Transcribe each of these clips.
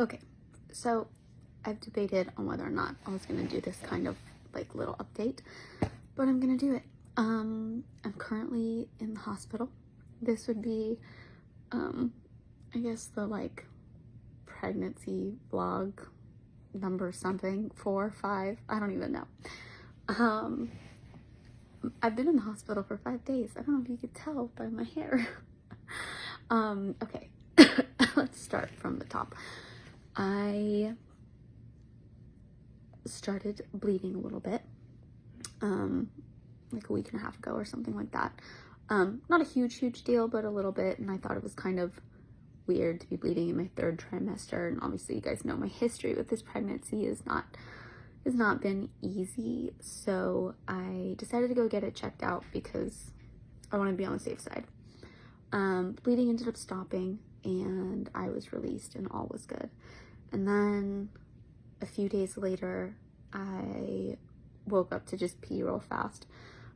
Okay, so I've debated on whether or not I was gonna do this kind of like little update, but I'm gonna do it. I'm currently in the hospital. This would be, I guess the like pregnancy vlog number something, 4, 5, I don't even know. Um, I've been in the hospital for 5 days. I don't know if you could tell by my hair. Okay, let's start from the top. I started bleeding a little bit, like a week and a half ago or something like that. Not a huge deal, but a little bit, and I thought it was kind of weird to be bleeding in my 3rd trimester, and obviously you guys know my history with this pregnancy has not been easy, so I decided to go get it checked out because I want to be on the safe side. Bleeding ended up stopping, and I was released, and all was good. And then a few days later, I woke up to just pee real fast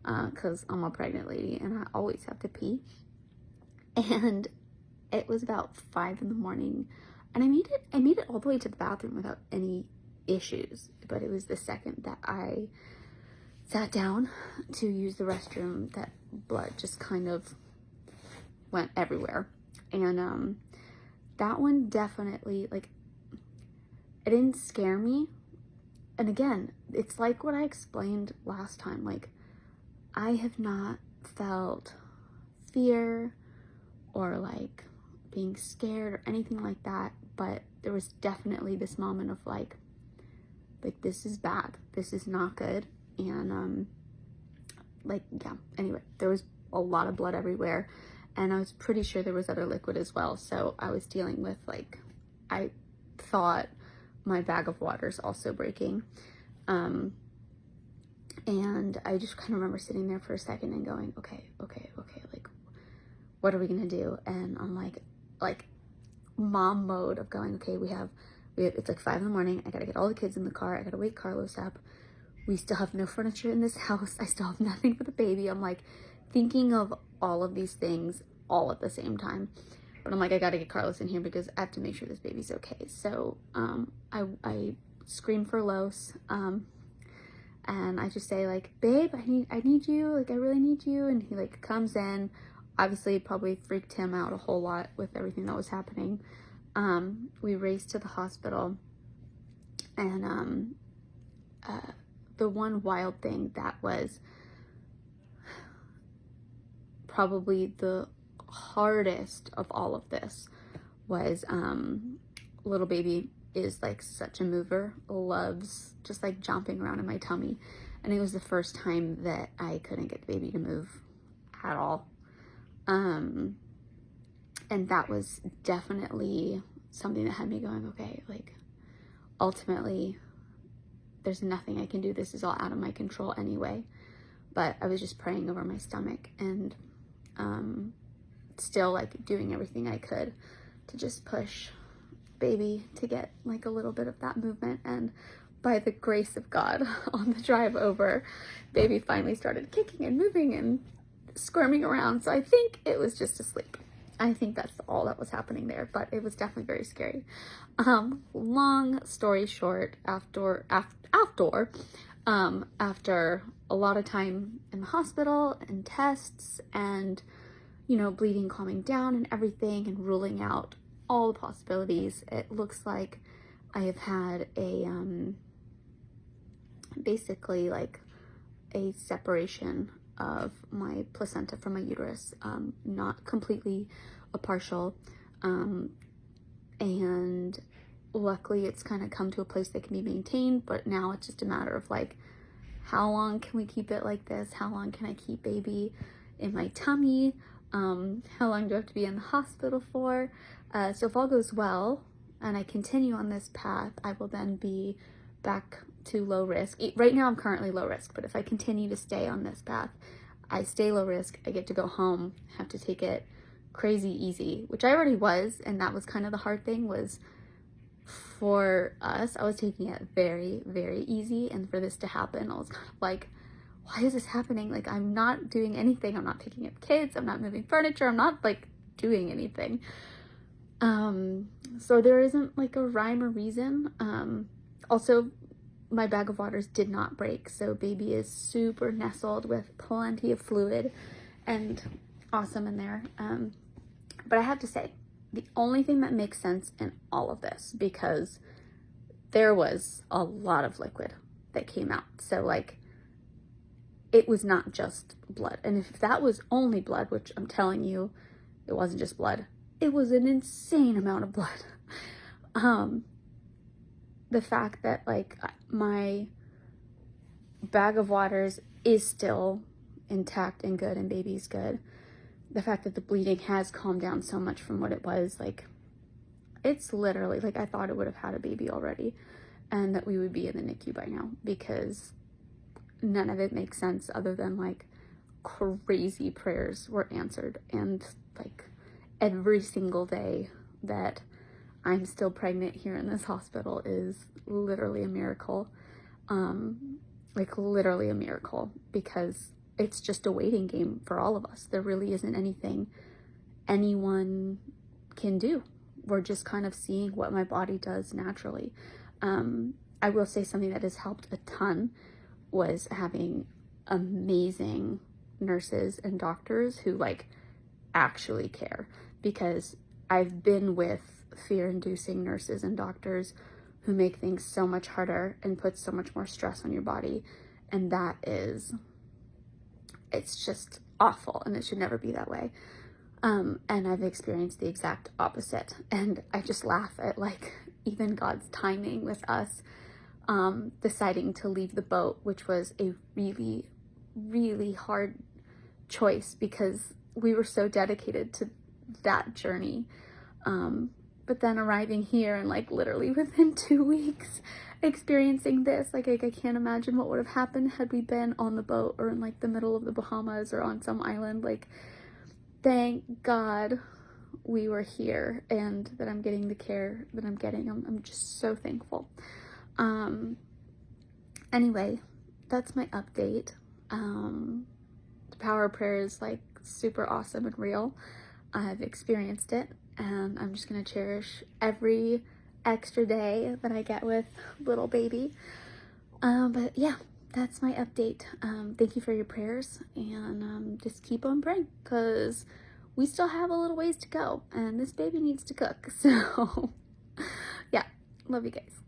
because I'm a pregnant lady and I always have to pee. And it was about 5 in the morning, and I made it all the way to the bathroom without any issues. But it was the second that I sat down to use the restroom that blood just kind of went everywhere. And that one definitely, like, it didn't scare me. And again, it's like what I explained last time. Like, I have not felt fear or like being scared or anything like that, but there was definitely this moment of like this is bad, this is not good. And like, yeah, anyway, there was a lot of blood everywhere, and I was pretty sure there was other liquid as well. So I was dealing with, like, I thought my bag of water is also breaking. And I just kind of remember sitting there for a second and going, okay, like, what are we gonna do? And I'm like mom mode of going, okay, we have, it's like 5 in the morning. I gotta get all the kids in the car. I gotta wake Carlos up. We still have no furniture in this house. I still have nothing for the baby. I'm like thinking of all of these things all at the same time. But I'm like, I gotta get Carlos in here because I have to make sure this baby's okay. So I scream for Los, and I just say like, babe, I need you, like I really need you. And he like comes in. Obviously probably freaked him out a whole lot with everything that was happening. We raced to the hospital, and the one wild thing that was probably the hardest of all of this was little baby is like such a mover, loves just like jumping around in my tummy, and it was the first time that I couldn't get the baby to move at all. And that was definitely something that had me going, okay, like ultimately there's nothing I can do. This is all out of my control anyway. But I was just praying over my stomach and still like doing everything I could to just push baby to get like a little bit of that movement. And by the grace of God, on the drive over, baby finally started kicking and moving and squirming around. So I think it was just asleep. I think that's all that was happening there, but it was definitely very scary. Long story short, after a lot of time in the hospital and tests and, you know, bleeding calming down and everything and ruling out all the possibilities, it looks like I have had a, basically like a separation of my placenta from my uterus, not completely, a partial, and luckily it's kind of come to a place that can be maintained. But now it's just a matter of like, how long can we keep it like this? How long can I keep baby in my tummy? How long do I have to be in the hospital for? So if all goes well and I continue on this path, I will then be back to low risk. Right now I'm currently low risk, but if I continue to stay on this path, I stay low risk, I get to go home, have to take it crazy easy, which I already was, and that was kind of the hard thing, was for us, I was taking it very, very easy, and for this to happen, I was kind of like, why is this happening? Like, I'm not doing anything, I'm not picking up kids, I'm not moving furniture, I'm not like doing anything. So there isn't like a rhyme or reason. Also, my bag of waters did not break, so baby is super nestled with plenty of fluid and awesome in there. But I have to say, the only thing that makes sense in all of this, because there was a lot of liquid that came out. So like, it was not just blood. And if that was only blood, which I'm telling you, it wasn't just blood, it was an insane amount of blood. The fact that like my bag of waters is still intact and good and baby's good. The fact that the bleeding has calmed down so much from what it was, like, it's literally like I thought it would have had a baby already and that we would be in the NICU by now, because none of it makes sense other than like crazy prayers were answered. And like every single day that I'm still pregnant here in this hospital is literally a miracle. Like literally a miracle, because it's just a waiting game for all of us. There really isn't anything anyone can do. We're just kind of seeing what my body does naturally. I will say something that has helped a ton was having amazing nurses and doctors who like actually care, because I've been with fear-inducing nurses and doctors who make things so much harder and put so much more stress on your body, and that is, it's just awful, and it should never be that way. And I've experienced the exact opposite, and I just laugh at like even God's timing with us deciding to leave the boat, which was a really, really hard choice because we were so dedicated to that journey. But then arriving here and like literally within 2 weeks experiencing this, like I can't imagine what would have happened had we been on the boat or in like the middle of the Bahamas or on some island. Like, thank God we were here and that I'm getting the care that I'm getting. I'm just so thankful. Anyway, that's my update. The power of prayer is like super awesome and real. I've experienced it, and I'm just gonna cherish every extra day that I get with little baby. But yeah, that's my update. Thank you for your prayers, and just keep on praying, because we still have a little ways to go, and this baby needs to cook. So yeah, love you guys.